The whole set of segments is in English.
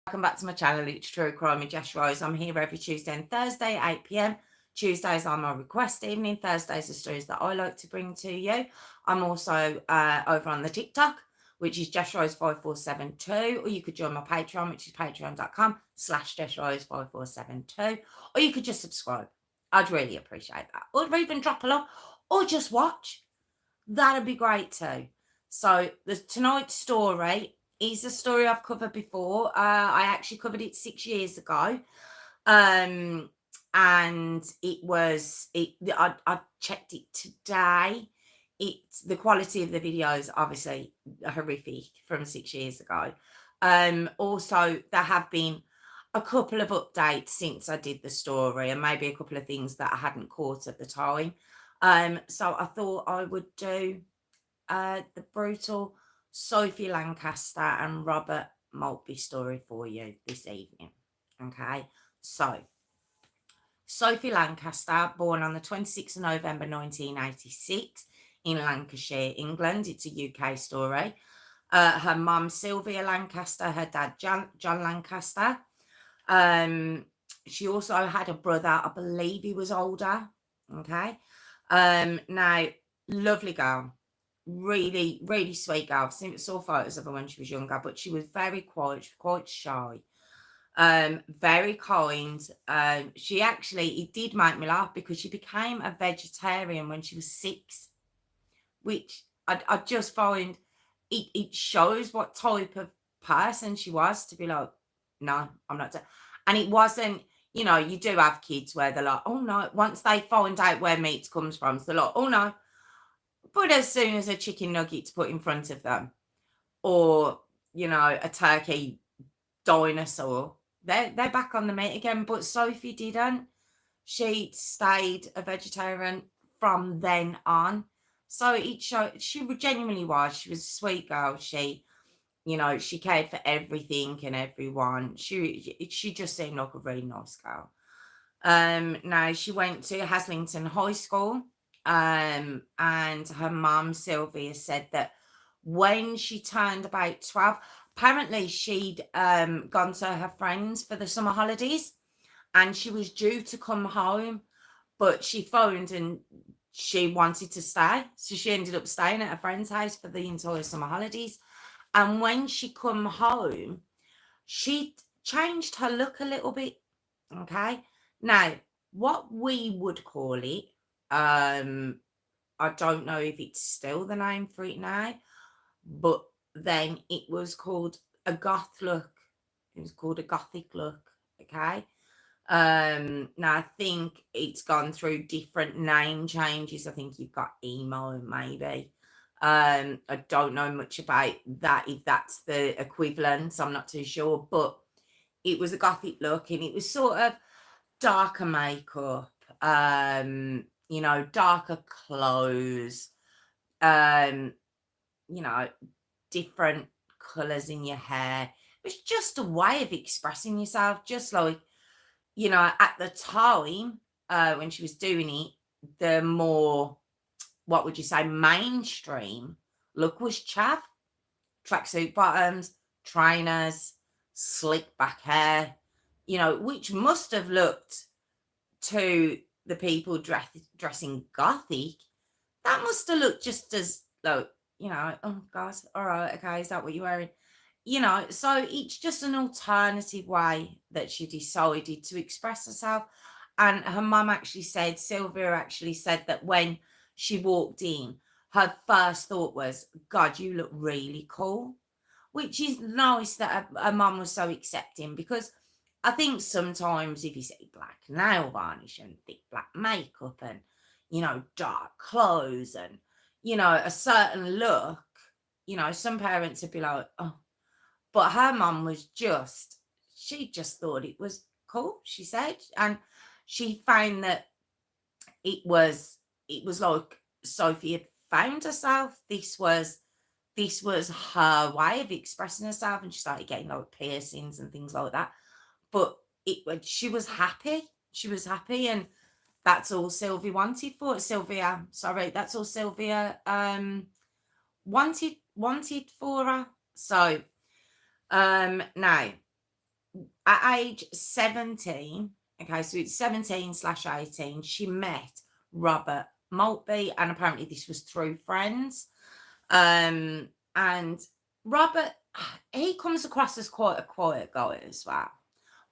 Welcome back to my channel. It's True Crime with Jess Rose. I'm here every Tuesday and Thursday at 8 p.m. Tuesdays are my request evening. Thursdays are stories that I like to bring to you. I'm also over on the TikTok, which is Jess Rose 5472, or you could join my Patreon, which is patreon.com/Jess Rose 5472, or you could just subscribe. I'd really appreciate that. Or even drop a like, or just watch. That'd be great too. So tonight's story is a story I've covered before. I actually covered it 6 years ago. And I checked it today. It's the quality of the video is obviously horrific from 6 years ago. Also, there have been a couple of updates since I did the story, and maybe a couple of things that I hadn't caught at the time. So I thought I would do the brutal Sophie Lancaster and Robert Maltby story for you this evening. Okay, so Sophie Lancaster, born on the 26th of November 1986 in Lancashire, England. It's a UK story. Her mum, Sylvia Lancaster, her dad, John Lancaster. She also had a brother, I believe he was older. Okay. Now, lovely girl. Really, really sweet girl. I've saw photos of her when she was younger, but she was very quiet. She was quite shy. Very kind. She actually, it did make me laugh because she became a vegetarian when she was 6, which I just find it shows what type of person she was to be like, no, I'm not. And it wasn't, you know, you do have kids where they're like, oh no, once they find out where meat comes from, so they're like, oh no. But as soon as a chicken nugget's put in front of them, or, you know, a turkey dinosaur, they're back on the meat again. But Sophie didn't. She stayed a vegetarian from then on. So it showed she genuinely was. She was a sweet girl. She, you know, she cared for everything and everyone. She just seemed like a really nice girl. Now she went to Haslington High School. And her mum, Sylvia, said that when she turned about 12, apparently she'd gone to her friends for the summer holidays and she was due to come home, but she phoned and she wanted to stay. So she ended up staying at a friend's house for the entire summer holidays. And when she come home, she changed her look a little bit. Okay. Now, what we would call it, I don't know if it's still the name for it now, but then it was called a goth look. It was called a gothic look. Okay. Now I think it's gone through different name changes. I think you've got emo, maybe. I don't know much about that, if that's the equivalent. I'm not too sure, but it was a gothic look and it was sort of darker makeup, you know, darker clothes, you know, different colours in your hair. It was just a way of expressing yourself, just like, you know, at the time when she was doing it, the more, what would you say, mainstream look was chav, tracksuit bottoms, trainers, slick back hair, you know, which must have looked to the people dressing gothic, that must have looked just as, like, you know, oh God, all right, okay, is that what you're wearing? You know, so it's just an alternative way that she decided to express herself. And her mum actually said, Sylvia actually said that when she walked in, her first thought was, God, you look really cool, which is nice that her mum was so accepting, because I think sometimes if you see black nail varnish and thick black makeup and, you know, dark clothes and, you know, a certain look, you know, some parents would be like, oh, but her mum was just, she just thought it was cool, she said. And she found that it was like Sophie had found herself. This was her way of expressing herself, and she started getting like piercings and things like that. But she was happy. She was happy, and that's all Sylvia wanted for it. That's all Sylvia wanted for her. So now at age 17, okay, so it's 17/18, she met Robert Maltby, and apparently this was through friends. And Robert, he comes across as quite a quiet guy as well.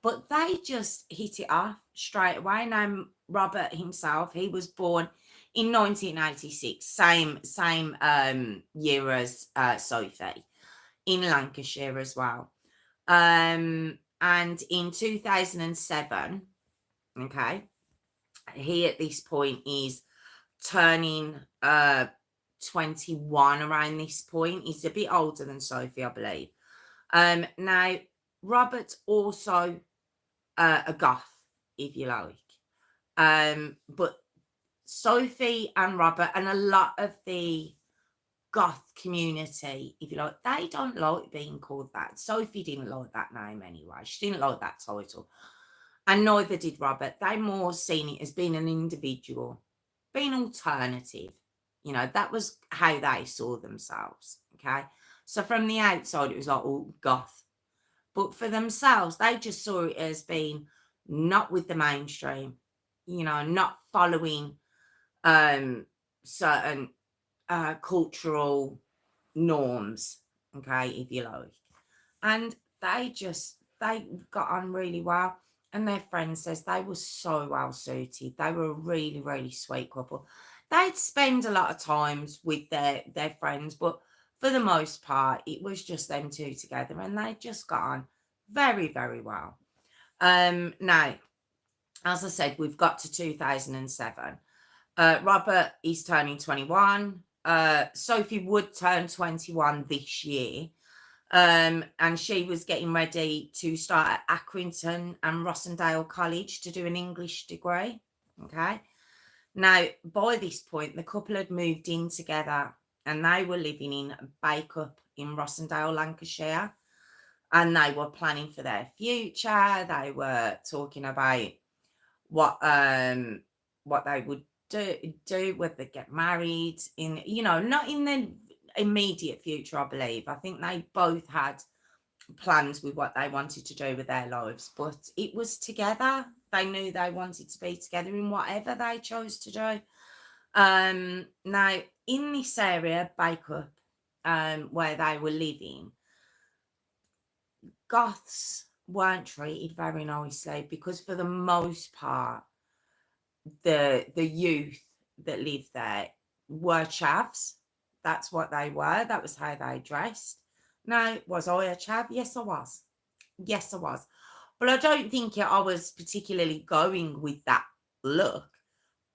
But they just hit it off straight away. Now, Robert himself, he was born in 1986, same year as Sophie, in Lancashire as well. And in 2007, okay, he at this point is turning 21 around this point. He's a bit older than Sophie, I believe. Now, Robert's also a goth, if you like. But Sophie and Robert and a lot of the goth community, if you like, they don't like being called that. Sophie didn't like that name anyway. She didn't like that title. And neither did Robert. They more seen it as being an individual, being alternative. You know, that was how they saw themselves. Okay. So from the outside, it was like, oh, goth. But for themselves, they just saw it as being not with the mainstream, you know, not following certain cultural norms, okay, if you like. And they got on really well. And their friend says they were so well suited. They were a really, really sweet couple. They'd spend a lot of times with their friends, but for the most part, it was just them two together, and they just got on very, very well. Now, as I said, we've got to 2007. Robert is turning 21. Sophie would turn 21 this year. And she was getting ready to start at Accrington and Rossendale College to do an English degree. Okay. Now, by this point, the couple had moved in together and they were living in Bacup in Rossendale, Lancashire. And they were planning for their future. They were talking about what they would do, whether they get married in, you know, not in the immediate future, I believe. I think they both had plans with what they wanted to do with their lives, but it was together. They knew they wanted to be together in whatever they chose to do. Now, in this area, Bacup, where they were living, goths weren't treated very nicely because for the most part, the youth that lived there were chavs. That's what they were. That was how they dressed. Now, was I a chav? Yes, I was. Yes, I was. But I don't think I was particularly going with that look.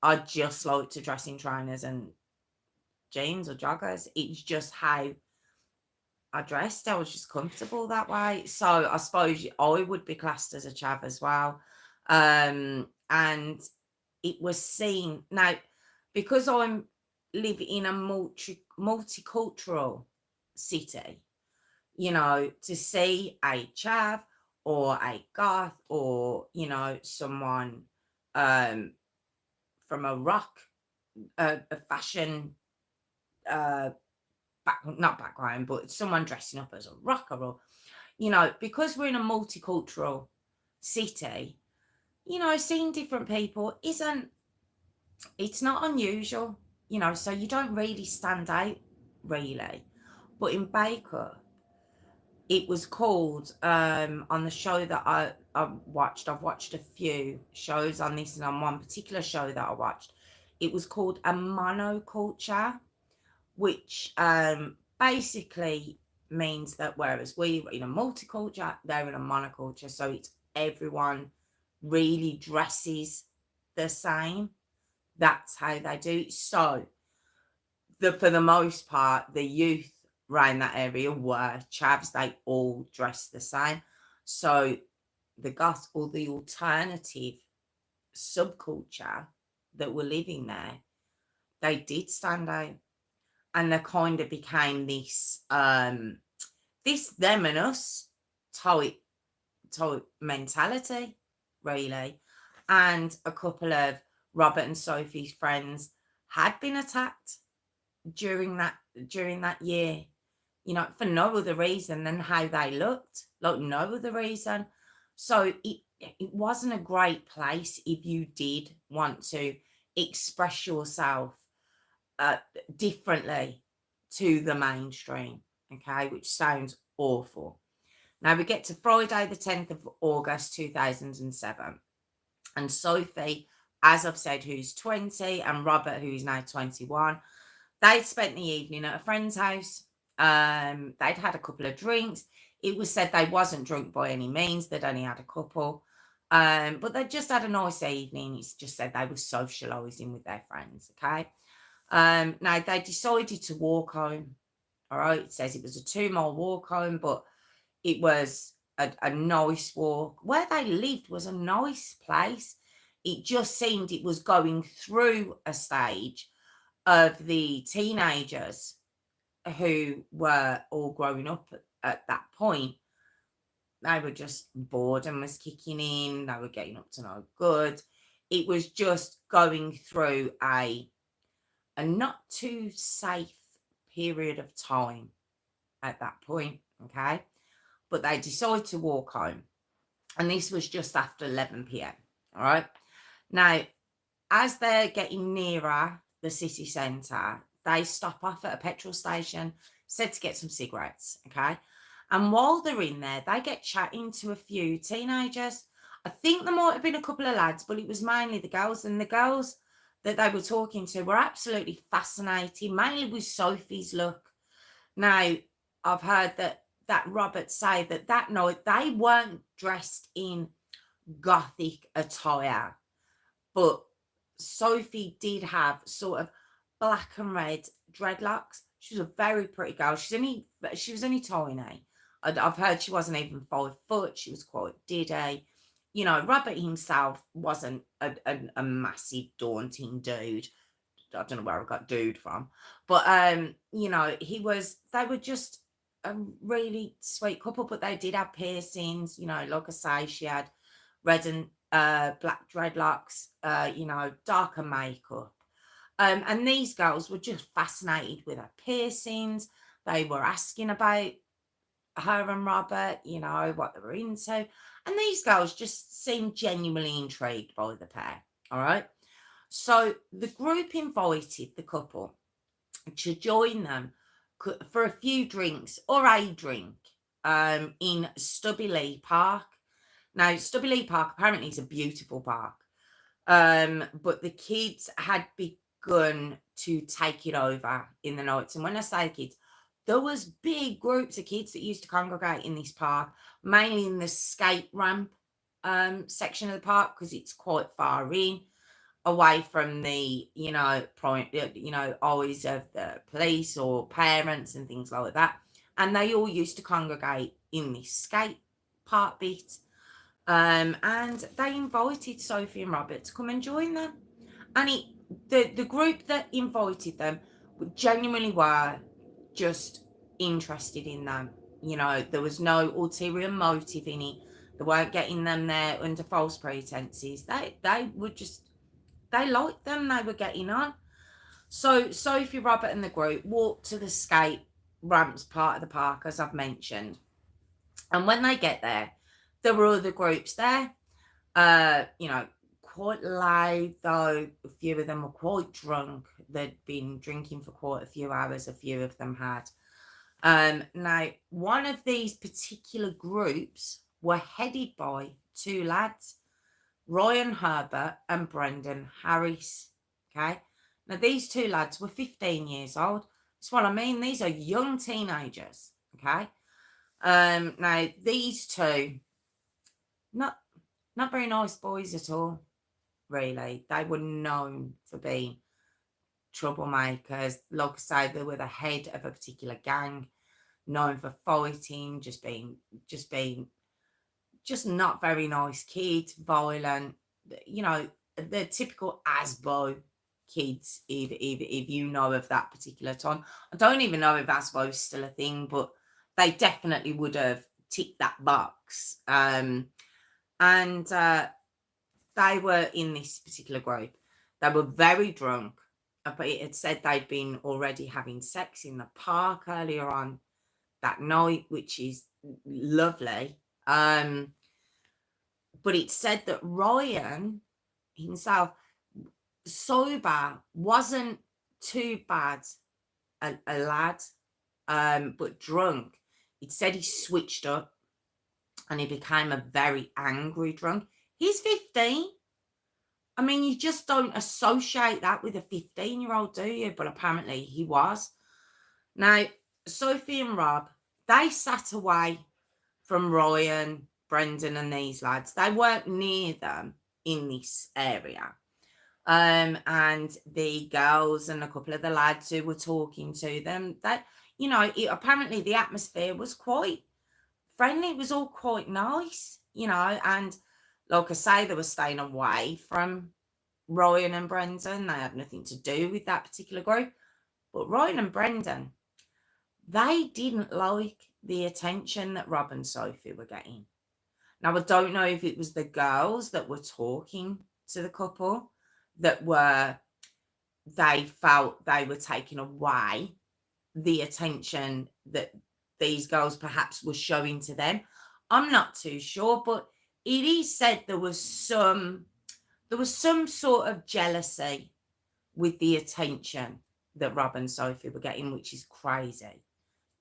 I just like to dress in trainers and jeans or joggers. It's just how I dressed. I was just comfortable that way. So I suppose I would be classed as a chav as well. And it was seen now because I'm live in a multicultural city, you know, to see a chav or a goth or, you know, someone from a rock, a fashion, not background, but someone dressing up as a rocker, or, you know, because we're in a multicultural city, you know, seeing different people it's not unusual, you know, so you don't really stand out, really. But in Baker, it was called, on the show that I watched, I've watched a few shows on this, and on one particular show that I watched, it was called a monoculture, which basically means that whereas we're in a multiculture, they're in a monoculture. So it's everyone really dresses the same. That's how they do it. So for the most part, the youth around that area were chavs. They all dress the same. So the goth or the alternative subculture that were living there, they did stand out. And they kind of became this this them and us type mentality, really. And a couple of Robert and Sophie's friends had been attacked during that year, you know, for no other reason than how they looked, like no other reason. So it wasn't a great place if you did want to express yourself uh, differently to the mainstream, okay, which sounds awful. Now we get to Friday, the 10th of August 2007, and Sophie, as I've said, who's 20, and Robert, who is now 21, they spent the evening at a friend's house. They'd had a couple of drinks. It was said they wasn't drunk by any means, they'd only had a couple. But they just had a nice evening. It's just said they were socialising with their friends, okay? Now they decided to walk home. All right, it says it was a 2 mile walk home, but it was a nice walk. Where they lived was a nice place. It just seemed it was going through a stage of the teenagers who were all growing up at that point. They were just boredom was kicking in. They were getting up to no good. It was just going through a not too safe period of time at that point. Okay. But they decided to walk home. And this was just after 11 p.m. All right. Now, as they're getting nearer the city centre, they stop off at a petrol station, said to get some cigarettes. Okay. And while they're in there, they get chatting to a few teenagers. I think there might have been a couple of lads, but it was mainly the girls. And the girls that they were talking to were absolutely fascinating, mainly with Sophie's look. Now, I've heard that Robert say that night they weren't dressed in gothic attire, but Sophie did have sort of black and red dreadlocks. She was a very pretty girl. She was only tiny. I've heard she wasn't even 5 foot. She was quite diddy. You know, Robert himself wasn't a massive, daunting dude. I don't know where I got dude from, but you know, they were just a really sweet couple, but they did have piercings, you know, like I say, she had red and black dreadlocks, you know, darker makeup. And these girls were just fascinated with her piercings. They were asking about her and Robert, you know, what they were into. And these girls just seemed genuinely intrigued by the pair. All right. So the group invited the couple to join them for a few drinks or a drink in Stubbylee Park. Now, Stubbylee Park apparently is a beautiful park, but the kids had begun to take it over in the nights. And when I say kids, there was big groups of kids that used to congregate in this park, mainly in the skate ramp section of the park because it's quite far in, away from the, you know, eyes of the police or parents and things like that. And they all used to congregate in this skate park bit. And they invited Sophie and Robert to come and join them. And the group that invited them genuinely were just interested in them. You know, there was no ulterior motive in it. They weren't getting them there under false pretenses. They were just, they liked them. They were getting on. So Sophie, Robert, and the group walked to the skate ramps part of the park, as I've mentioned. And when they get there were other groups there. You know, quite loud though. A few of them were quite drunk. They'd been drinking for quite a few hours. A few of them had. Now, one of these particular groups were headed by 2 lads, Ryan Herbert and Brendan Harris. Okay. Now, these 2 lads were 15 years old. That's what I mean. These are young teenagers. Okay. Now, these 2, not very nice boys at all, really. They were known for being troublemakers. Like I say, they were the head of a particular gang, known for fighting, just not very nice kids, violent, you know, the typical ASBO kids, if you know of that particular time. I don't even know if ASBO is still a thing, but they definitely would have ticked that box. And they were in this particular group. They were very drunk, but it had said they'd been already having sex in the park earlier on that night, which is lovely. But it said that Ryan himself, sober, wasn't too bad a lad, but drunk, it said he switched up and he became a very angry drunk. He's 15. I mean, you just don't associate that with a 15-year-old, do you? But apparently he was. Now, Sophie and Rob, they sat away from Ryan, Brendan and these lads. They weren't near them in this area. And the girls and a couple of the lads who were talking to them, that, you know, apparently the atmosphere was quite friendly. It was all quite nice, you know, and like I say, they were staying away from Ryan and Brendan. They had nothing to do with that particular group. But Ryan and Brendan, they didn't like the attention that Rob and Sophie were getting. Now, I don't know if it was the girls that were talking to the couple that they felt they were taking away the attention that these girls perhaps were showing to them. I'm not too sure, but it is said there was some sort of jealousy with the attention that Rob and Sophie were getting, which is crazy.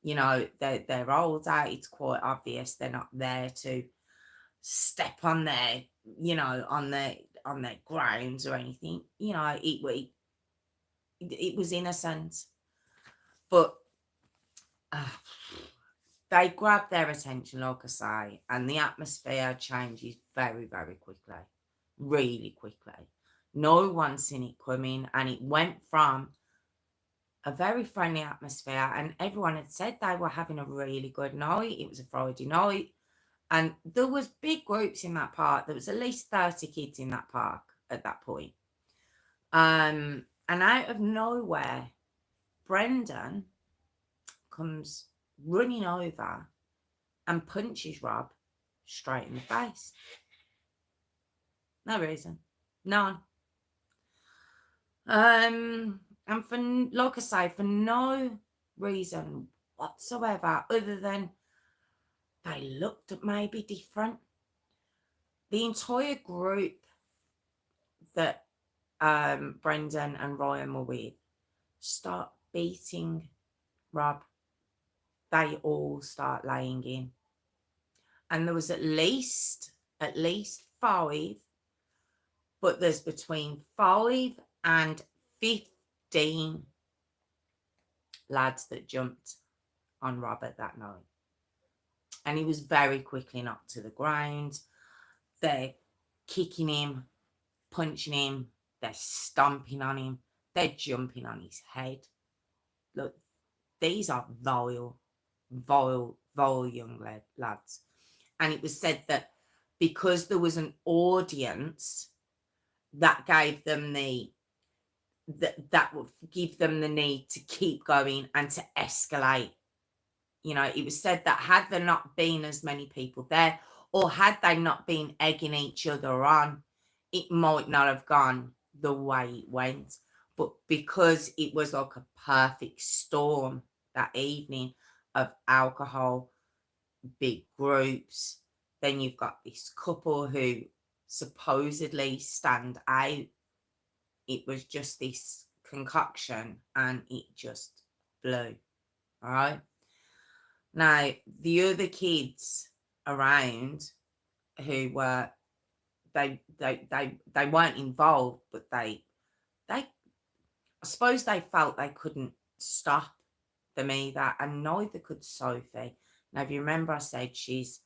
You know, they're older. It's quite obvious they're not there to step on their, you know, on their grounds or anything. You know, it was innocent, but they grab their attention, like I say, and the atmosphere changes very, very quickly, really quickly. No one's seen it coming, and it went from a very friendly atmosphere, and everyone had said they were having a really good night. It was a Friday night, and there was big groups in that park. There was at least 30 kids in that park at that point. And out of nowhere, Brendan comes running over and punches Rob straight in the face. No reason. None. And for, like I say, for no reason whatsoever other than they looked maybe different. The entire group that Brendan and Ryan were with start beating Rob. They all start laying in. And there was at least 5, but there's between 5 and 15 lads that jumped on Robert that night. And he was very quickly knocked to the ground. They're kicking him, punching him, they're stomping on him, they're jumping on his head. Look, these are vile young lads. And it was said that because there was an audience, that gave them that would give them the need to keep going and to escalate. You know, it was said that had there not been as many people there, or had they not been egging each other on, it might not have gone the way it went. But because it was like a perfect storm that evening of alcohol, big groups, then you've got this couple who supposedly stand out. It was just this concoction and it just blew. All right. Now, the other kids around who were, they weren't involved, but they I suppose they felt they couldn't stop them either, and neither could Sophie. Now, if you remember, I said she's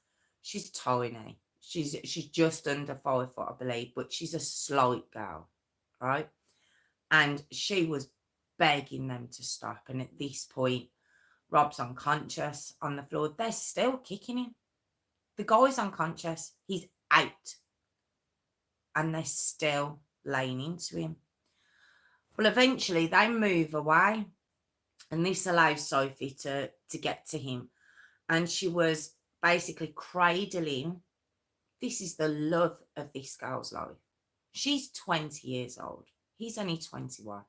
tiny. She's just under 5 foot, I believe, but she's a slight girl, right? And she was begging them to stop. And at this point, Rob's unconscious on the floor. They're still kicking him. The guy's unconscious. He's out. And they're still laying into him. Well, eventually they move away. And this allows Sophie to get to him. And she was basically cradling. This is the love of this girl's life. She's 20 years old. He's only 21.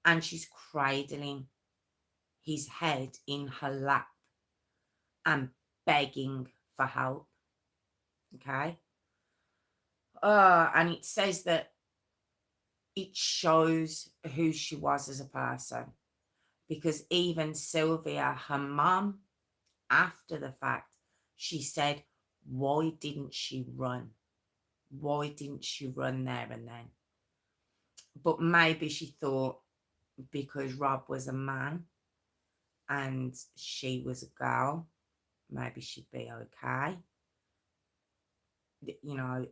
And she's cradling his head in her lap and begging for help. Okay? And it says that it shows who she was as a person, because even Sylvia, her mum, after the fact, she said, why didn't she run? Why didn't she run there and then? But maybe she thought because Rob was a man and she was a girl, maybe she'd be okay. You know,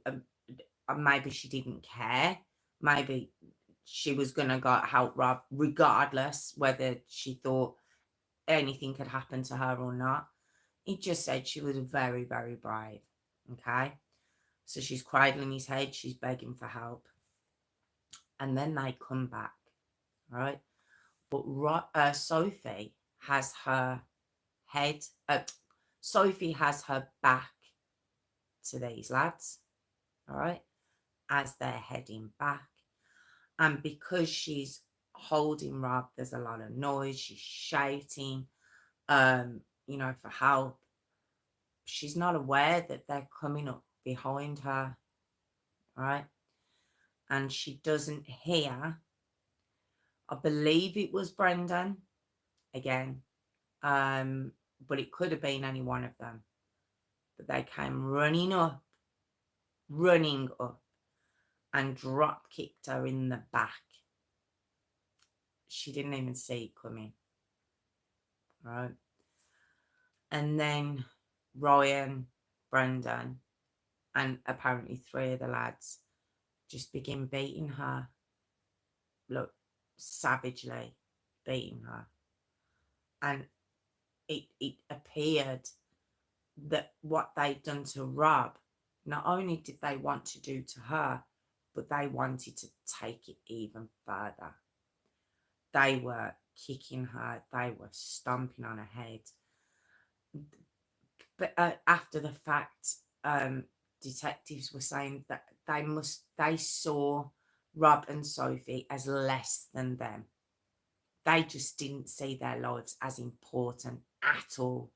maybe she didn't care. Maybe she was going to go help Rob regardless whether she thought anything could happen to her or not. He just said she was very, very brave. Okay. So she's cradling his head. She's begging for help. And then they come back. Right. But Sophie has her head. Sophie has her back to these lads. All right. As they're heading back. And because she's holding Rob, there's a lot of noise. She's shouting, for help. She's not aware that they're coming up behind her, right? And she doesn't hear. I believe it was Brendan again, but it could have been any one of them. But they came running up, and drop kicked her in the back. She didn't even see it coming, right? And then Ryan, Brendan, and apparently 3 of the lads just begin beating her. Look, savagely beating her. And it appeared that what they'd done to Rob, not only did they want to do to her, but they wanted to take it even further. They were kicking her. They were stomping on her head. But after the fact, detectives were saying that they saw Rob and Sophie as less than them. They just didn't see their lives as important at all.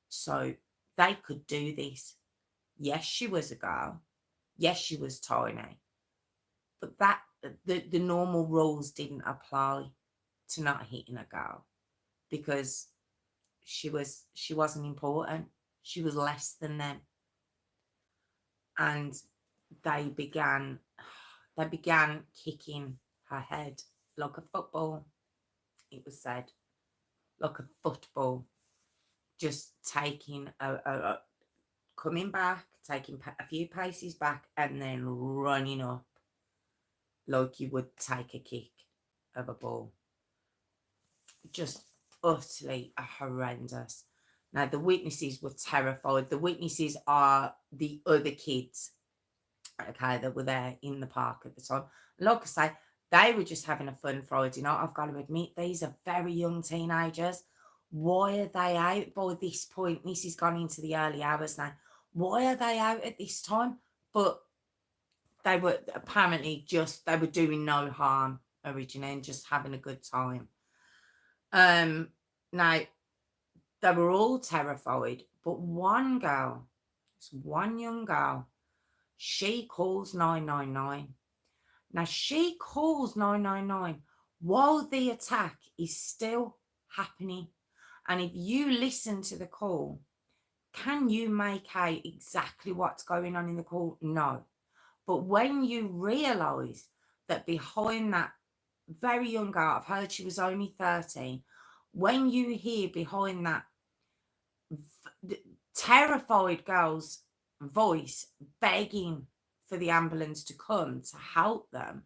So they could do this. Yes, she was a girl. Yes, she was tiny. But that the normal rules didn't apply to not hitting a girl, because she wasn't important. She was less than them. And they began kicking her head like a football. It was said, like a football, just taking coming back, taking a few paces back, and then running up like you would take a kick of a ball. Just utterly horrendous. Now, the witnesses were terrified. The witnesses are the other kids, okay, that were there in the park at the time. Like I say, they were just having a fun Friday night. I've got to admit, these are very young teenagers. Why are they out by this point? This has gone into the early hours now. Why are they out at this time? But they were apparently they were doing no harm originally and just having a good time. Now, they were all terrified, but one girl, one young girl, she calls 999. Now, she calls 999 while the attack is still happening. And if you listen to the call, can you make out exactly what's going on in the call? No. But when you realise that behind that very young girl, I've heard she was only 13, when you hear behind that terrified girl's voice begging for the ambulance to come to help them,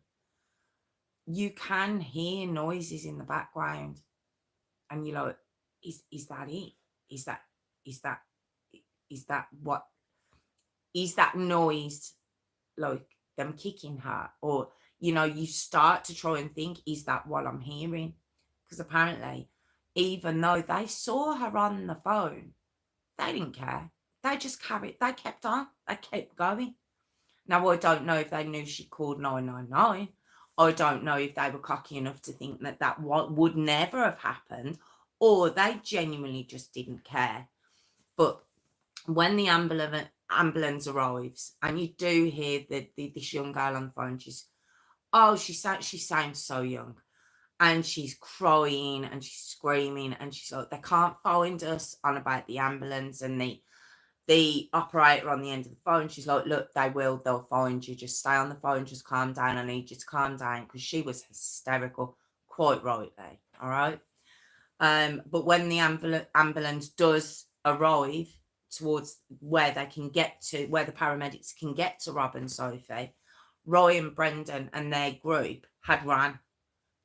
you can hear noises in the background, and you're like, is that it? Is that noise like them kicking her? Or you start to try and think, is that what I'm hearing? Because apparently, even though they saw her on the phone, they didn't care. They just they kept on. They kept going. Now, I don't know if they knew she called 999. I don't know if they were cocky enough to think that would never have happened, or they genuinely just didn't care. But when the ambulance arrives, and you do hear this young girl on the phone. She sounds so young, and she's crying and she's screaming, and she's like, they can't find us, on about the ambulance. And the operator on the end of the phone, she's like, look, they'll find you, just stay on the phone, just calm down, I need you to calm down, because she was hysterical, quite rightly. All right. But when the ambulance does arrive towards where they can get to, where the paramedics can get to Rob and Sophie, Roy and Brendan and their group had run.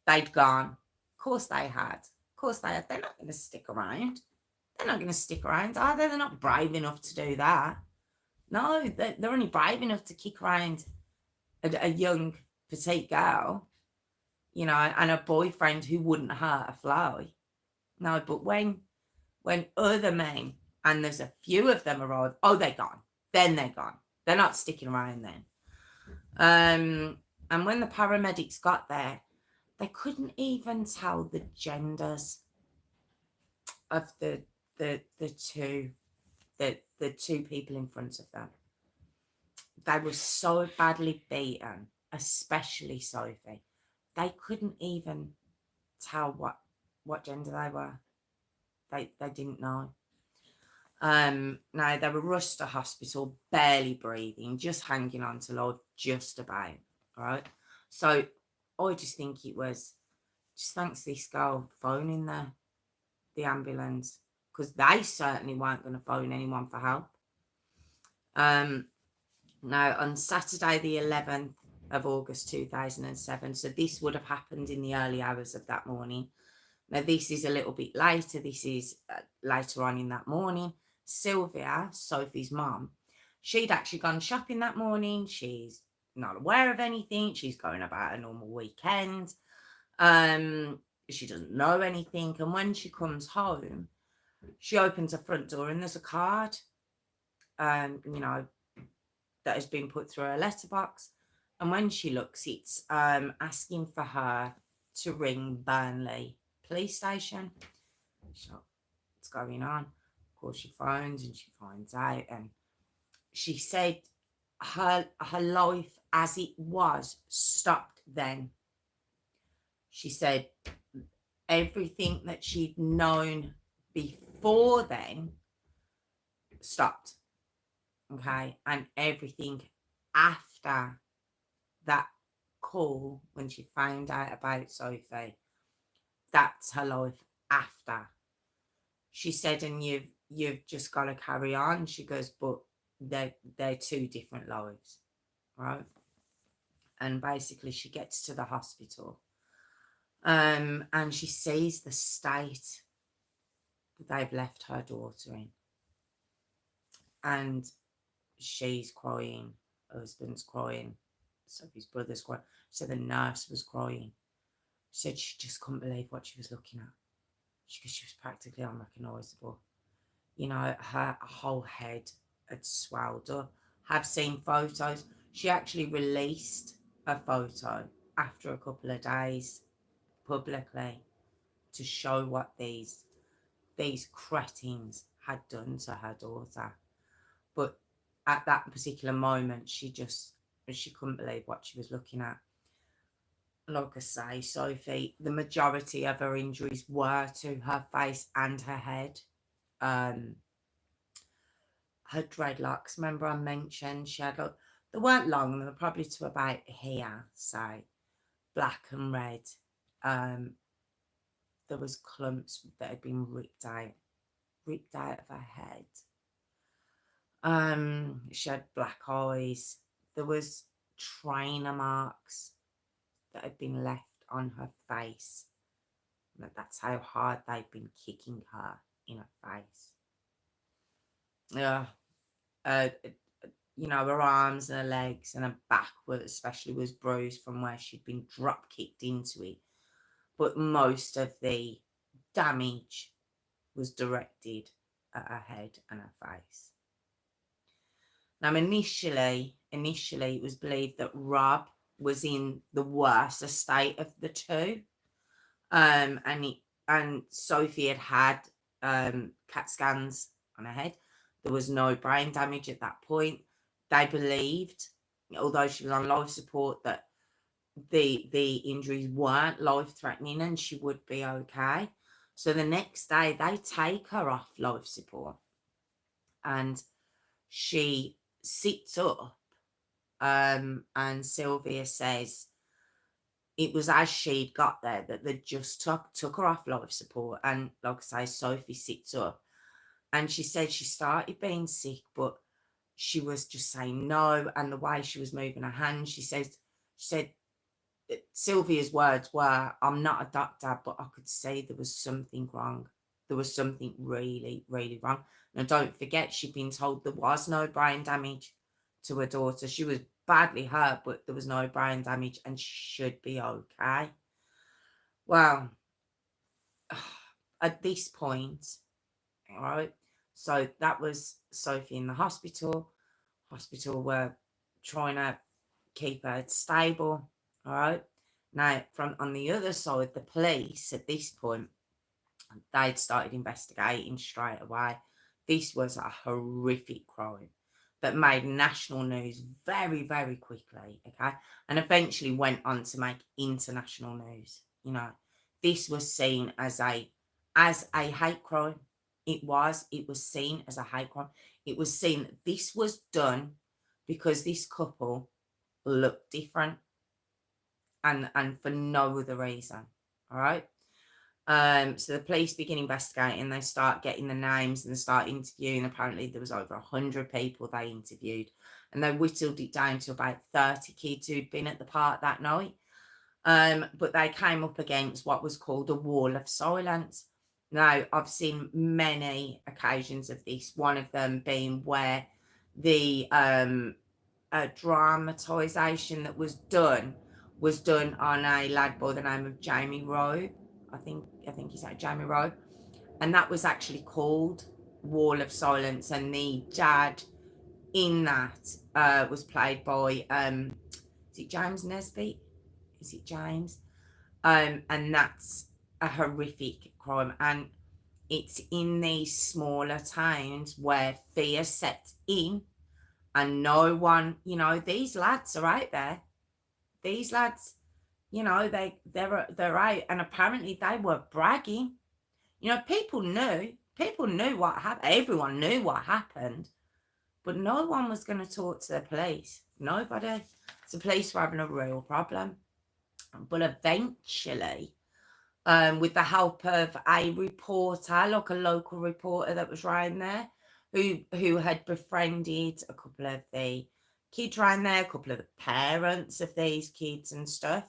They'd gone. Of course they had. They're not going to stick around. They're not going to stick around, are they? They're not brave enough to do that. No, they're only brave enough to kick around a young, petite girl, you know, and a boyfriend who wouldn't hurt a fly. No, but when other men, and there's a few of them, arrive, they're gone. Then they're gone. They're not sticking around then. And when the paramedics got there, they couldn't even tell the genders of the two people in front of them. They were so badly beaten, especially Sophie. They couldn't even tell what gender they were. They didn't know. Now they were rushed to hospital, barely breathing, just hanging on to life, just about. Right. So I just think it was just thanks to this girl phoning the ambulance, because they certainly weren't going to phone anyone for help. Now, on Saturday, the 11th of August 2007, so this would have happened in the early hours of that morning. Now, this is a little bit later. This is later on in that morning. Sylvia, Sophie's mum, she'd actually gone shopping that morning. She's not aware of anything. She's going about a normal weekend. She doesn't know anything. And when she comes home, she opens her front door and there's a card, you know, that has been put through her letterbox. And when she looks, it's asking for her to ring Burnley police station. She's like, what's going on? Of course, she phones and she finds out. And she said her life as it was stopped then. She said everything that she'd known before then stopped. Okay. And everything after that call, when she found out about Sophie, that's her life after. She said, and you've just got to carry on. She goes, but they're two different lives, right? And basically she gets to the hospital, and she sees the state that they've left her daughter in. And she's crying, her husband's crying, Sophie's brother's crying. So the nurse was crying. She said she just couldn't believe what she was looking at. She was practically unrecognisable. You know, her whole head had swelled up. Have seen photos. She actually released a photo after a couple of days publicly to show what these cretins had done to her daughter. But at that particular moment, she couldn't believe what she was looking at. Like I say, Sophie, the majority of her injuries were to her face and her head. Her dreadlocks, remember I mentioned she had, they weren't long, they were probably to about here, so black and red. There was clumps that had been ripped out of her head. She had black eyes. There was trainer marks that had been left on her face. That's how hard they'd been kicking her in her face. You know, her arms and her legs and her back especially was bruised from where she'd been drop kicked into it. But most of the damage was directed at her head and her face. Now, initially, it was believed that Rob was in the worst state of the two, and Sophie had CAT scans on her head. There was no brain damage at that point. They believed, although she was on life support, that the injuries weren't life-threatening and she would be okay. So the next day, they take her off life support and she sits up, and Sylvia says it was as she'd got there that they just took her off life support. And like I say, Sophie sits up and she said she started being sick, but she was just saying no. And the way she was moving her hands, she said Sylvia's words were, "I'm not a doctor, but I could see there was something wrong. There was something really, really wrong." Now, don't forget, she'd been told there was no brain damage to her daughter. She was badly hurt, but there was no brain damage and she should be okay. Well, at this point, all right, so that was Sophie in the hospital. Hospital were trying to keep her stable, all right. Now, from on the other side, the police at this point, they'd started investigating straight away. This was a horrific crime that made national news very, very quickly, okay, and eventually went on to make international news. You know, this was seen as a hate crime. It was seen as a hate crime. It was seen that this was done because this couple looked different and for no other reason. All right. So the police begin investigating. They start getting the names and they start interviewing. Apparently, there was over 100 people they interviewed, and they whittled it down to about 30 kids who'd been at the park that night. But they came up against what was called a wall of silence. Now, I've seen many occasions of this. One of them being where the dramatisation that was done on a lad by the name of Jamie Rowe. I think he's like Jamie Rowe, and that was actually called Wall of Silence. And the dad in that was played by is it James Nesbitt? Is it James? And that's a horrific crime, and it's in these smaller towns where fear sets in, and no one, you know, these lads are out there. These lads, you know, they're out, and apparently they were bragging. You know, people knew what happened. Everyone knew what happened, but no one was going to talk to the police. Nobody. The police were having a real problem. But eventually, with the help of a reporter, like a local reporter that was around there, who had befriended a couple of the kids around there, a couple of the parents of these kids and stuff,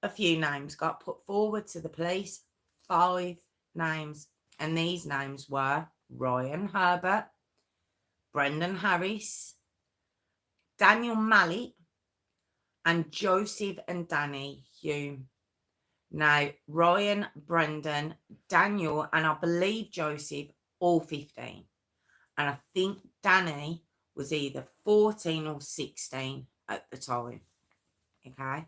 a few names got put forward to the police. 5 names. And these names were Ryan Herbert, Brendan Harris, Daniel Mallett, and Joseph and Danny Hume. Now, Ryan, Brendan, Daniel, and I believe Joseph, all 15. And I think Danny was either 14 or 16 at the time. Okay.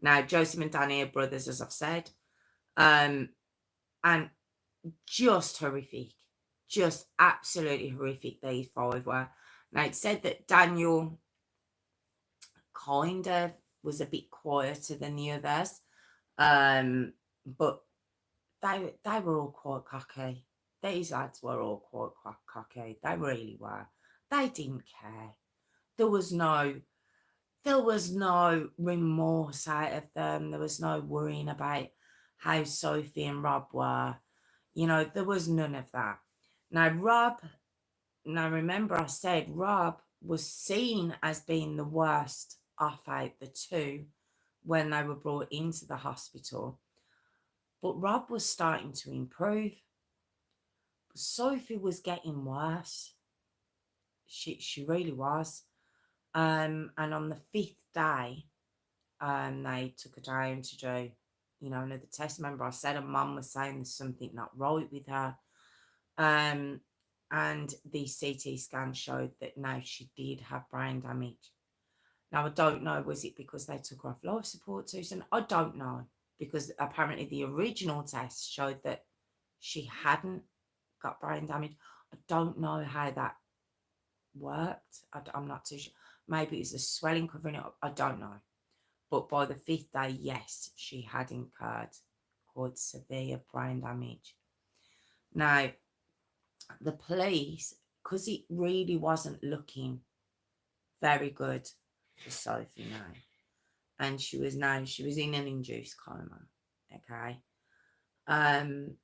Now, Joseph and Danny are brothers, as I've said. And just horrific. Just absolutely horrific, these 5 were. Now, it said that Daniel kind of was a bit quieter than the others. But they were all quite cocky. These lads were all quite cocky. They really were. They didn't care. There was no remorse out of them. There was no worrying about how Sophie and Rob were. You know, there was none of that. Now, remember I said Rob was seen as being the worst off out the 2 when they were brought into the hospital. But Rob was starting to improve. But Sophie was getting worse. She really was. And on the 5th day, they took her down to do, you know, another test. Remember, I said her mum was saying there's something not right with her. And the CT scan showed that now she did have brain damage. Now, I don't know, was it because they took her off life support too soon? I don't know, because apparently the original test showed that she hadn't got brain damage. I don't know how that worked. I'm not too sure. Maybe it's the swelling covering it up. I don't know. But by the 5th day, yes, she had incurred quite severe brain damage. Now, the police, because it really wasn't looking very good for Sophie now, and she was in an induced coma. Okay, the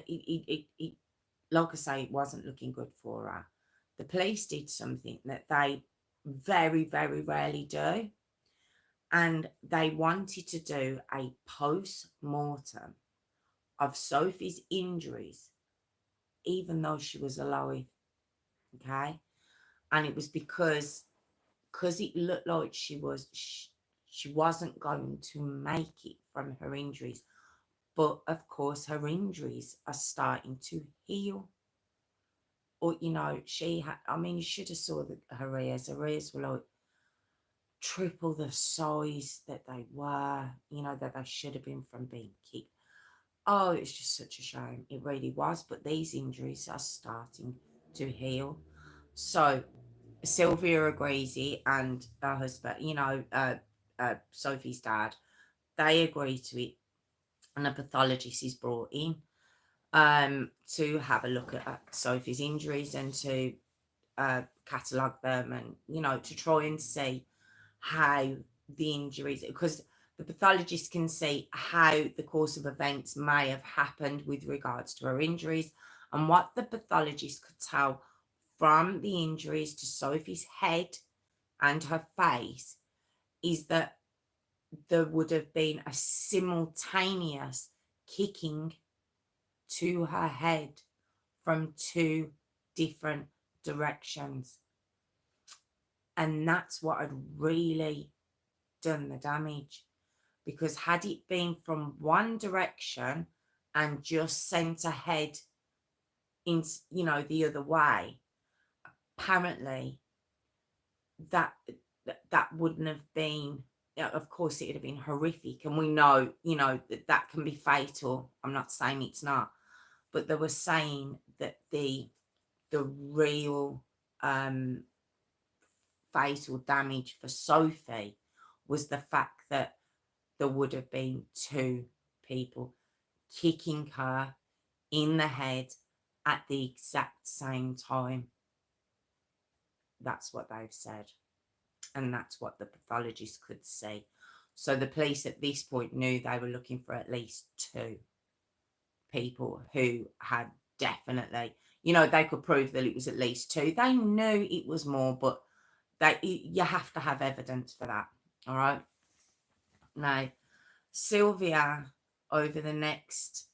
it, like I say, it wasn't looking good for her. The police did something that they very, very rarely do, and they wanted to do a post-mortem of Sophie's injuries, even though she was alive. Okay, and it was because it looked like she wasn't going to make it from her injuries. But of course, her injuries are starting to heal. Or, she had, I mean, you should have saw her ears. Her ears were like triple the size that they were, that they should have been from being kicked. Oh, it's just such a shame. It really was. But these injuries are starting to heal. So Sylvia Agreasy and her husband, Sophie's dad, they agree to it. And a pathologist is brought in to have a look at Sophie's injuries and to catalogue them, and to try and see how the injuries, because the pathologist can see how the course of events may have happened with regards to her injuries. And what the pathologist could tell from the injuries to Sophie's head and her face is that there would have been a simultaneous kicking to her head from 2 different directions. And that's what had really done the damage. Because had it been from one direction and just sent her head in, the other way, apparently that wouldn't have been, of course it would have been horrific, and we know, that can be fatal. I'm not saying it's not, but they were saying that the real fatal damage for Sophie was the fact that there would have been 2 people kicking her in the head at the exact same time. That's what they've said. And that's what the pathologist could see. So the police at this point knew they were looking for at least 2 people who had definitely, they could prove that it was at least 2. They knew it was more, but you have to have evidence for that. All right. Now, Sylvia, over the next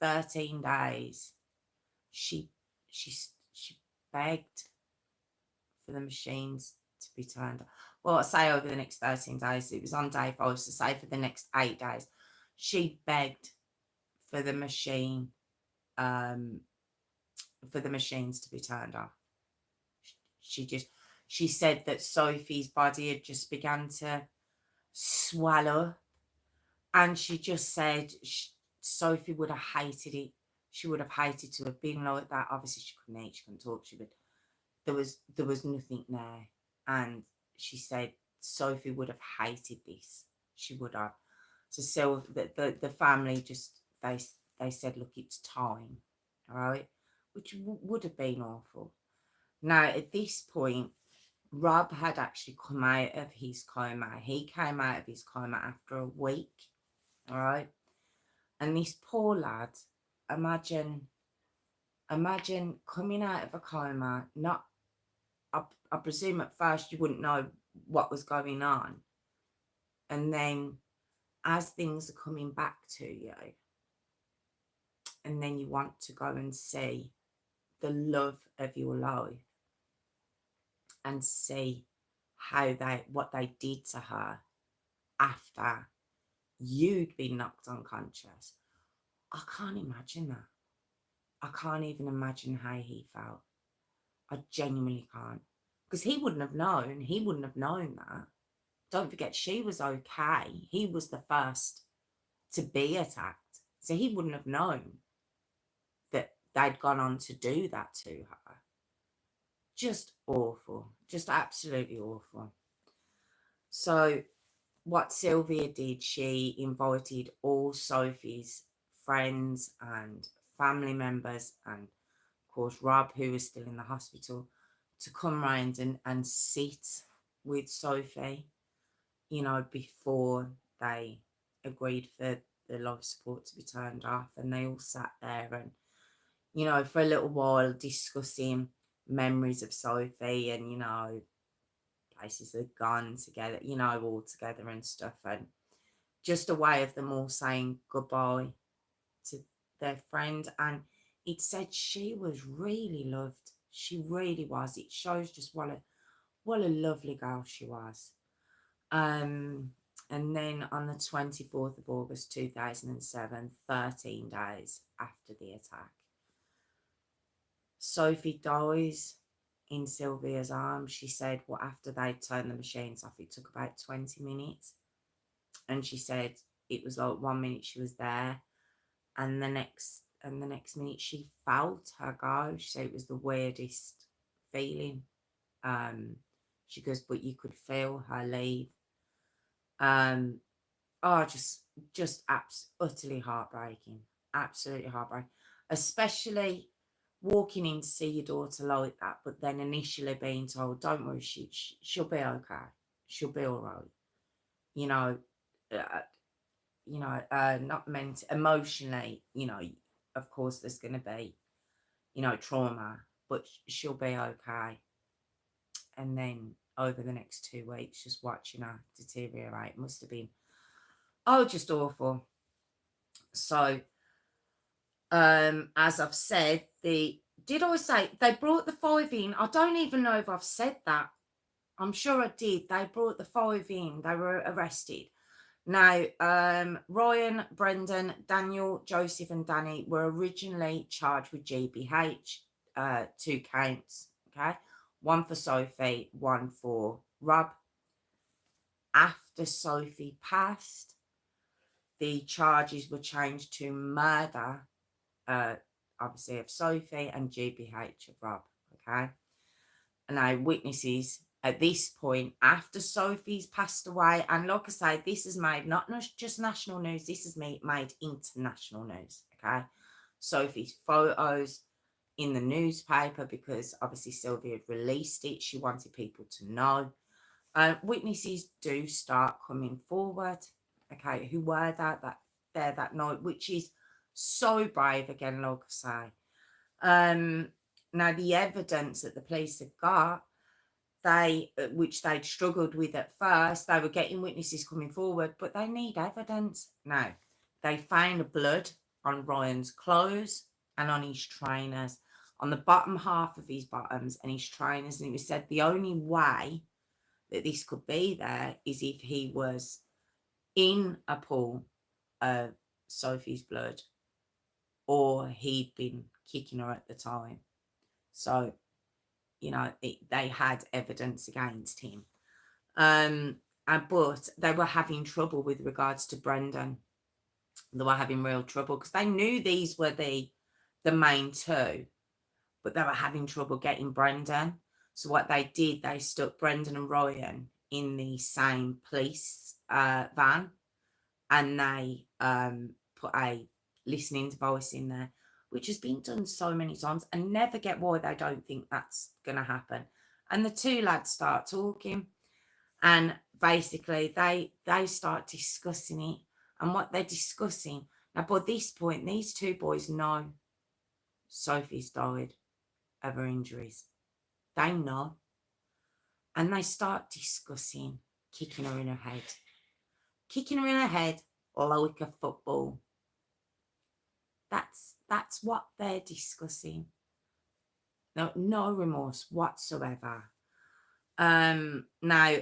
13 days, she begged for the machines to be turned on. Well, I say over the next 13 days, it was on day 5, so say for the next 8 days, she begged for the machines to be turned off. She said that Sophie's body had just begun to swell up, and she just said Sophie would have hated it. She would have hated to have been like that. Obviously, she couldn't eat, she couldn't talk, but there was nothing there. And she said Sophie would have hated this. She would have. So the family just, they said, look, it's time. All right. Which would have been awful. Now, at this point, Rob had actually come out of his coma. He came out of his coma after a week. All right. And this poor lad, imagine coming out of a coma. Not, I presume at first you wouldn't know what was going on. And then as things are coming back to you, and then you want to go and see the love of your life and see what they did to her after you'd been knocked unconscious. I can't imagine that. I can't even imagine how he felt. I genuinely can't. Because he wouldn't have known. He wouldn't have known that. Don't forget, she was okay. He was the first to be attacked. So he wouldn't have known that they'd gone on to do that to her. Just awful. Just absolutely awful. So what Sylvia did, she invited all Sophie's friends and family members, and of course Rob, who was still in the hospital, to come round and sit with Sophie, before they agreed for the life support to be turned off. And they all sat there and, for a little while discussing memories of Sophie and, places they'd gone together, all together and stuff. And just a way of them all saying goodbye to their friend. And it said she was really loved. She really was. It shows just what a lovely girl she was. And then on the 24th of August 2007, 13 days after the attack, Sophie dies in Sylvia's arms. She said, well, after they turned the machines off, it took about 20 minutes. And she said it was like 1 minute she was there, and the next minute she felt her go. She said it was the weirdest feeling. She goes, but you could feel her leave. Just utterly heartbreaking. Absolutely heartbreaking. Especially walking in to see your daughter like that, but then initially being told, don't worry, she'll be okay. She'll be all right. Not meant emotionally, of course there's going to be, trauma, but she'll be okay. And then over the next 2 weeks, just watching her deteriorate must have been, just awful. So, as I've said, did I say they brought the 5 in? I don't even know if I've said that. I'm sure I did. They brought the 5 in. They were arrested. Now, Ryan, Brendan, Daniel, Joseph and Danny were originally charged with GBH, 2 counts, okay? 1 for Sophie, 1 for Rob. After Sophie passed, the charges were changed to murder, obviously of Sophie, and GBH of Rob, okay? And now witnesses at this point, after Sophie's passed away, and like I say, this is made not just national news, this is made international news, okay? Sophie's photos in the newspaper, because obviously Sylvia had released it. She wanted people to know. Witnesses do start coming forward, okay, who were there that night, which is so brave, again, like I say. Now, the evidence that the police had got, which they'd struggled with at first, they were getting witnesses coming forward, but they need evidence. Now, they found blood on Ryan's clothes and on his trainers, on the bottom half of his bottoms and his trainers. And it was said the only way that this could be there is if he was in a pool of Sophie's blood, or he'd been kicking her at the time. So, they had evidence against him. But they were having trouble with regards to Brendan. They were having real trouble because they knew these were the main 2, but they were having trouble getting Brendan. So what they did, they stuck Brendan and Ryan in the same police van, and they put a listening device in there, which has been done so many times. I never get why they don't think that's going to happen. And the 2 lads start talking, and basically they start discussing it. And what they're discussing, now by this point, these 2 boys know Sophie's died of her injuries. They know. And they start discussing kicking her in her head. Kicking her in her head like a football. That's what they're discussing. No remorse whatsoever. Now,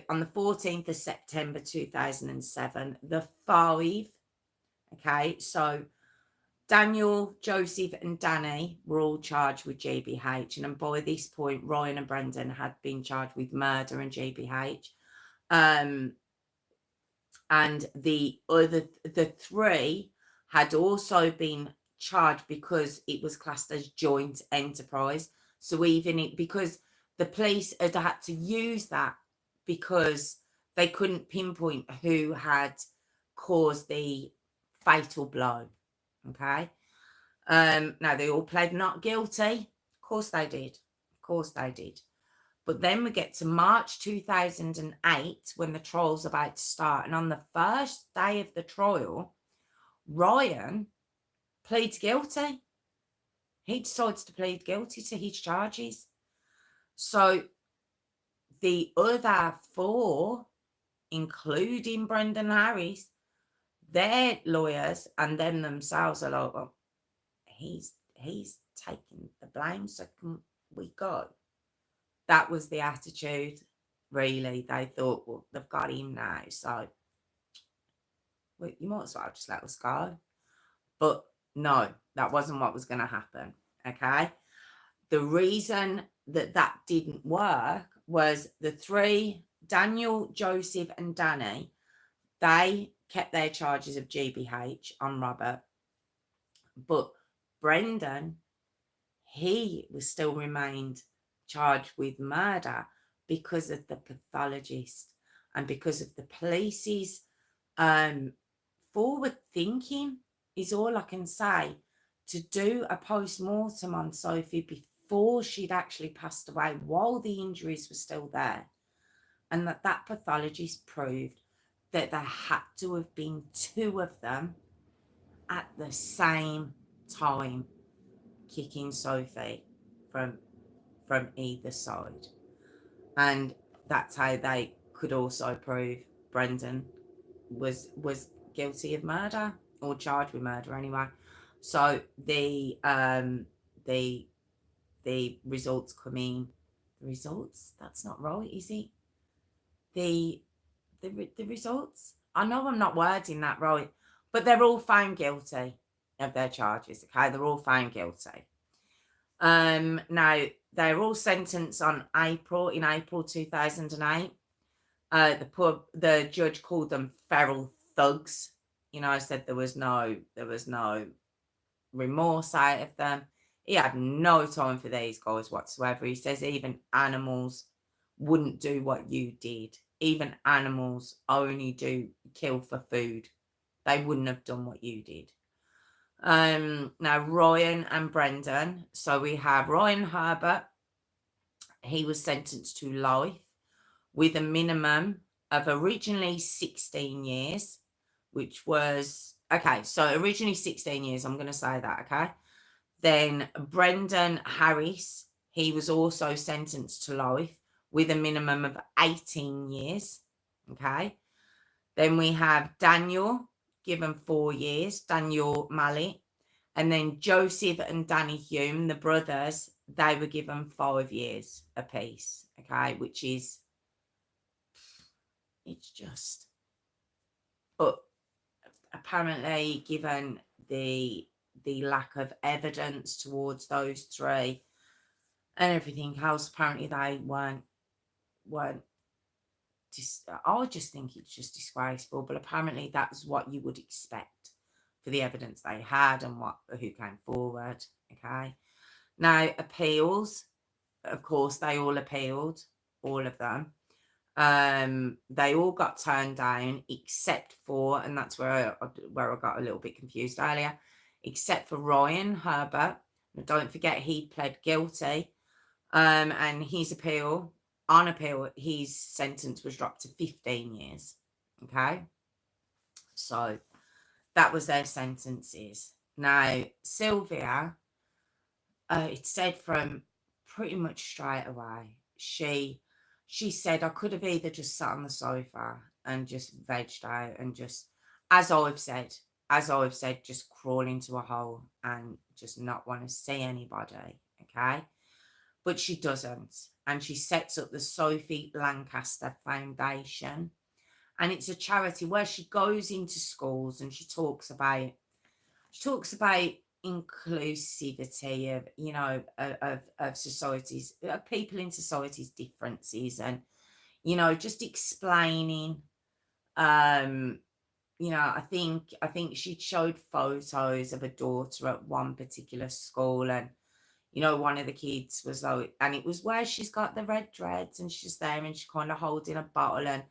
on the 14th of September 2007, the 5, okay, so Daniel, Joseph and Danny were all charged with GBH, and by this point, Ryan and Brendan had been charged with murder and GBH. And the 3 had also been charged because it was classed as joint enterprise. So because the police had had to use that because they couldn't pinpoint who had caused the fatal blow. Okay. Now they all pled not guilty. Of course they did. Of course they did. But then we get to March 2008 when the trial's about to start. And on the first day of the trial, Ryan pleads guilty. He decides to plead guilty to his charges. So the other four, including Brendan Harris, their lawyers and them themselves are like, well, he's taking the blame, so can we go? That was the attitude, really. They thought, well, they've got him now, so well, you might as well just let us go. But no, that wasn't what was going to happen, okay? The reason that didn't work was the three, Daniel, Joseph and Danny, they kept their charges of GBH on Robert. But Brendan, he was still remained charged with murder because of the pathologist and because of the police's forward thinking is all I can say, to do a post-mortem on Sophie before she'd actually passed away while the injuries were still there, and that pathologist proved that there had to have been two of them at the same time kicking Sophie from either side. And that's how they could also prove Brendan was guilty of murder, or charged with murder anyway. So the results come in. The results? That's not right, is it? The results? I know I'm not wording that right, but they're all found guilty of their charges. Okay, they're all found guilty. Now they're all sentenced in April 2008. The judge called them feral thugs. You know, I said there was no remorse out of them. He had no time for these guys whatsoever. He says even animals wouldn't do what you did. Even animals only do kill for food. They wouldn't have done what you did. Now Ryan and Brendan. So we have Ryan Herbert. He was sentenced to life with a minimum of originally 16 years, which was, okay, so originally 16 years, I'm going to say that, okay? Then Brendan Harris, he was also sentenced to life with a minimum of 18 years, okay? Then we have Daniel, given 4 years, Daniel Mallet. And then Joseph and Danny Hume, the brothers, they were given 5 years apiece, okay? Which is, it's just, but apparently given the lack of evidence towards those three and everything else, apparently they weren't I just think it's just disgraceful, but apparently that's what you would expect for the evidence they had and who came forward. Okay, now appeals, of course they all appealed, all of them. They all got turned down except for, and that's where I got a little bit confused earlier, except for Ryan Herbert. Now, don't forget he pled guilty, and his appeal, his sentence was dropped to 15 years. Okay, so that was their sentences. Now Sylvia, it said from pretty much straight away, she said, I could have either just sat on the sofa and just vegged out and just, as I've said, just crawl into a hole and just not want to see anybody, okay? But she doesn't. And she sets up the Sophie Lancaster Foundation. And it's a charity where she goes into schools and she talks about inclusivity of, you know, of societies, of people in society's differences, and, you know, just explaining, I think she showed photos of a daughter at one particular school, and one of the kids was like, and it was where she's got the red dreads, and she's there, and she's kind of holding a bottle, and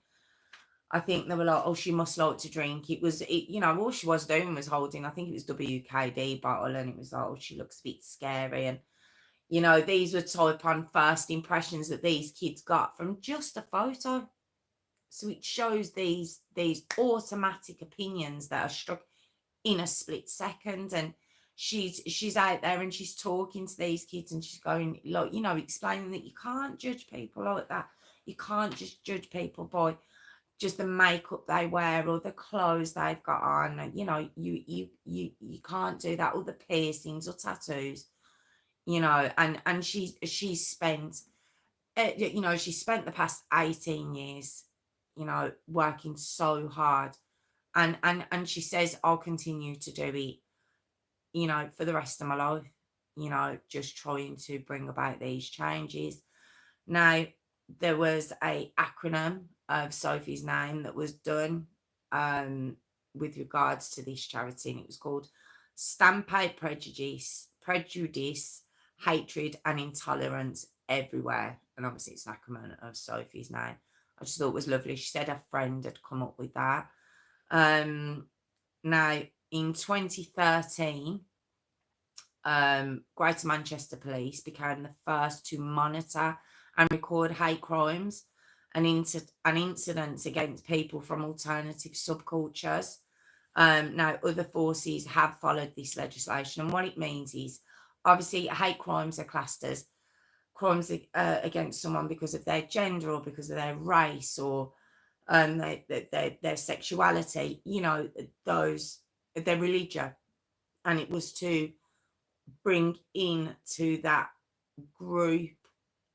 I think they were like, oh, she must like to drink. All she was doing was holding, I think it was WKD bottle, and it was like, oh, she looks a bit scary, and these were type on first impressions that these kids got from just a photo. So it shows these automatic opinions that are struck in a split second. And she's out there and she's talking to these kids, and she's going, like, explaining that you can't judge people like that. You can't just judge people by just the makeup they wear or the clothes they've got on. You can't do that, or the piercings or tattoos. And she spent she spent the past 18 years working so hard, and she says, I'll continue to do it for the rest of my life, just trying to bring about these changes. Now, there was a acronym of Sophie's name that was done with regards to this charity, and it was called Stamp Out Prejudice, Hatred and Intolerance Everywhere. And obviously it's an acronym of Sophie's name. I just thought it was lovely. She said her friend had come up with that. Now, in 2013, Greater Manchester Police became the first to monitor and record hate crimes and incidents against people from alternative subcultures. Now, other forces have followed this legislation, and what it means is, obviously, hate crimes are classed as crimes against someone because of their gender or because of their race or their sexuality, their religion. And it was to bring in to that group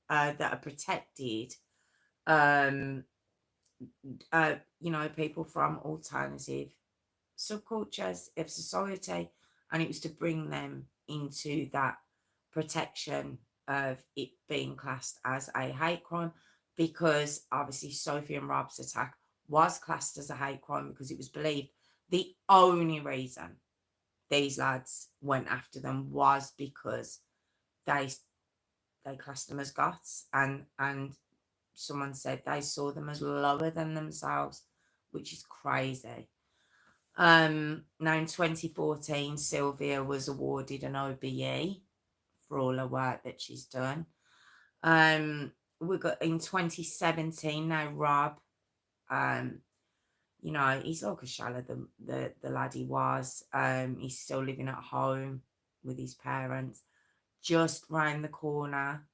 that are protected, people from alternative subcultures of society, and it was to bring them into that protection of it being classed as a hate crime, because obviously Sophie and Rob's attack was classed as a hate crime because it was believed the only reason these lads went after them was because they classed them as goths, and someone said they saw them as lower than themselves, which is crazy. Now in 2014, Sylvia was awarded an OBE for all her work that she's done. We got in 2017 now, Rob, he's like a shallow, the lad he was. He's still living at home with his parents, just round the corner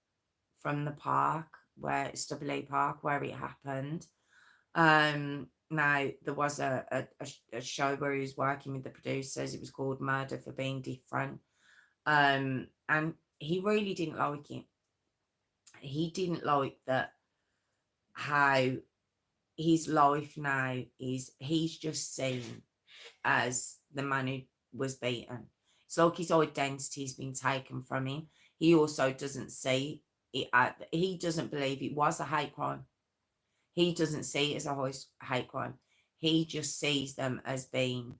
from the park, where Stubbylee Park, where it happened. Now, there was a show where he was working with the producers. It was called Murder for Being Different. And he really didn't like it. He didn't like that how his life now is, he's just seen as the man who was beaten. It's like his identity's been taken from him. He also doesn't see it, he doesn't believe it was a hate crime. He doesn't see it as a hate crime. He just sees them as being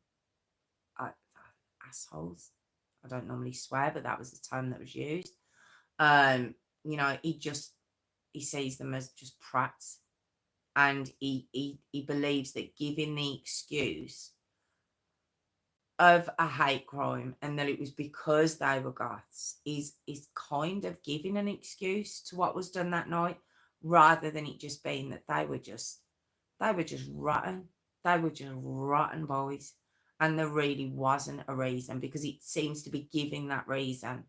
assholes. I don't normally swear, but that was the term that was used. He sees them as just prats. And he believes that giving the excuse of a hate crime and that it was because they were goths is kind of giving an excuse to what was done that night, rather than it just being that they were just rotten. They were just rotten boys. And there really wasn't a reason, because it seems to be giving that reason.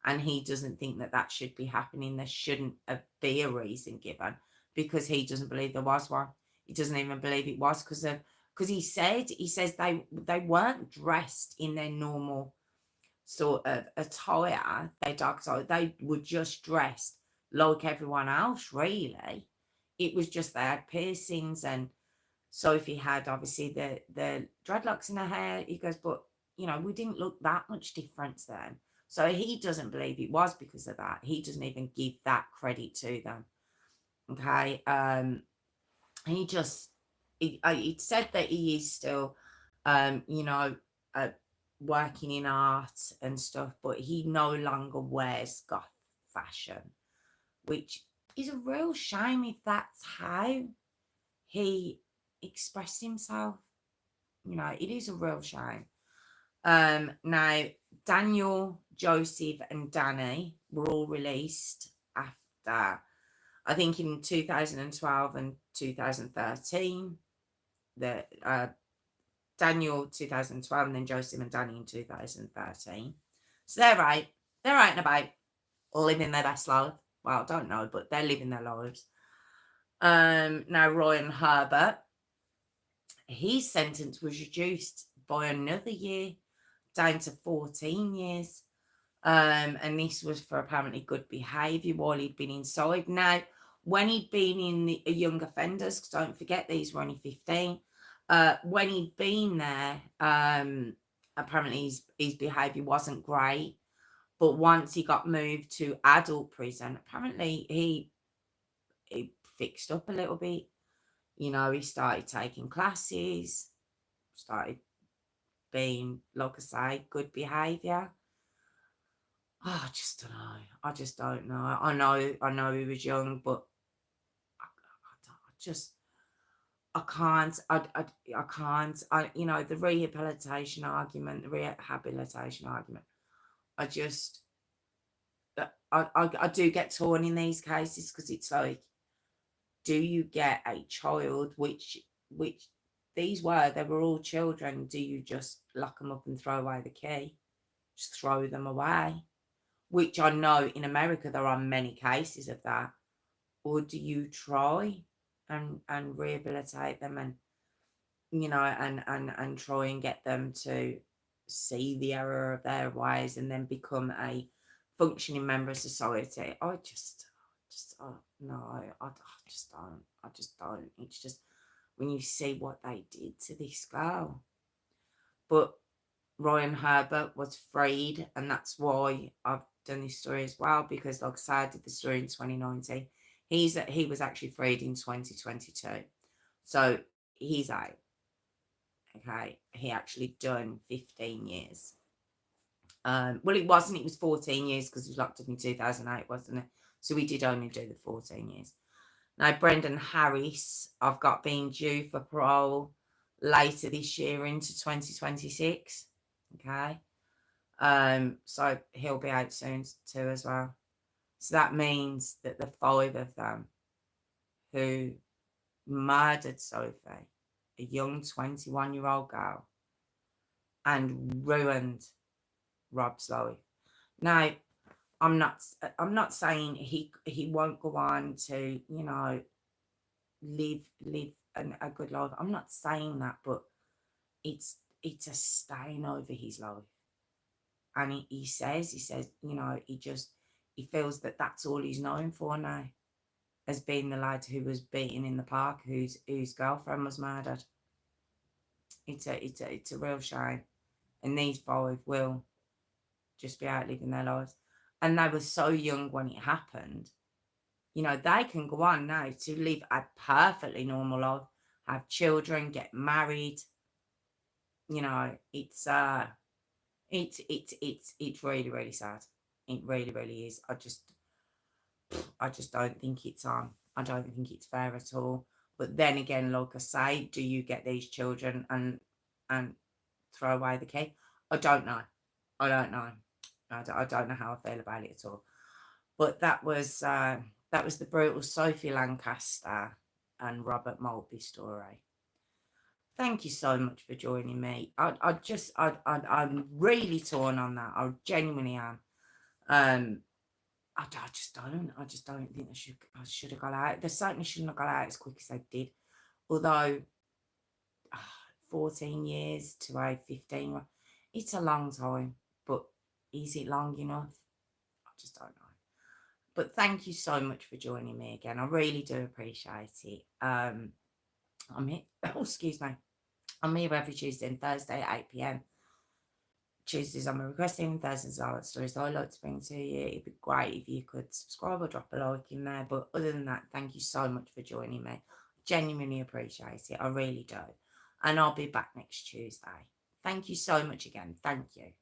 And he doesn't think that that should be happening. There shouldn't be a reason given, because he doesn't believe there was one. He doesn't even believe it was because he says they weren't dressed in their normal sort of attire, their dark attire. They were just dressed like everyone else, really. It was just they had piercings, and Sophie had obviously the dreadlocks in her hair. He goes, but we didn't look that much difference then. So he doesn't believe it was because of that. He doesn't even give that credit to them. Okay. He said that he is still you know, uh, working in art and stuff, but he no longer wears goth fashion, which is a real shame if that's how he expressed himself. You know, it is a real shame. Now, Daniel, Joseph, and Danny were all released after, I think, in 2012 and 2013. The Daniel 2012, and then Joseph and Danny in 2013. So they're out and about, living their best life. Well, I don't know, but they're living their lives. Now Roy and Herbert, his sentence was reduced by another year, down to 14 years. And this was for apparently good behaviour while he'd been inside. Now, when he'd been in the young offenders, because don't forget these were only 15, when he'd been there, apparently his behaviour wasn't great. But once he got moved to adult prison, apparently he fixed up a little bit. You know, he started taking classes, started being, like I say, good behaviour. Oh, I just don't know. I just don't know. I know he was young, but I can't. I can't. You know, the rehabilitation argument, the rehabilitation argument. I just, I do get torn in these cases, because it's like, do you get a child, which these were, they were all children, do you just lock them up and throw away the key? Just throw them away? Which I know in America there are many cases of that. Or do you try and rehabilitate them, and you know, and try and get them to see the error of their ways and then become a functioning member of society? I just oh, no, I just don't. I just don't. It's just, when you see what they did to this girl. But Ryan Herbert was freed, and that's why I've done this story as well, because like I said, I did the story in 2019. He was actually freed in 2022. So he's out. Okay. He actually done 15 years. Well, it wasn't, it was 14 years, because he was locked up in 2008, wasn't it? So we did only do the 14 years. Now, Brendan Harris, I've got being due for parole later this year into 2026. Okay. So he'll be out soon too as well. So that means that the 5 of them who murdered Sophie, a young 21-year-old girl, and ruined Rob's life. Now, I'm not saying he won't go on to, you know, live a good life. I'm not saying that, but it's a stain over his life. And he says, you know, he feels that that's all he's known for now, as being the lad who was beaten in the park, whose girlfriend was murdered. It's a real shame. And these 5 will just be out living their lives. And they were so young when it happened. You know, they can go on now to live a perfectly normal life, have children, get married. You know, it's really, really sad. It really, really is. I just don't think it's on. I don't think it's fair at all. But then again, like I say, do you get these children and throw away the key? I don't know. I don't know. I don't know how I feel about it at all. But that was the brutal Sophie Lancaster and Robert Maltby story. Thank you so much for joining me. I'm really torn on that. I genuinely am. I just don't think I should have got out. They certainly shouldn't have got out as quick as they did. Although 14 years to a 15, it's a long time. But is it long enough? I just don't know. But thank you so much for joining me again. I really do appreciate it. I'm here. Oh, excuse me. I'm here every Tuesday and Thursday at 8 p.m. Tuesdays I'm requesting, Thursdays are stories that I like to bring to you. It'd be great if you could subscribe or drop a like in there. But other than that, thank you so much for joining me. Genuinely appreciate it. I really do. and I'll be back next Tuesday. Thank you so much again. Thank you.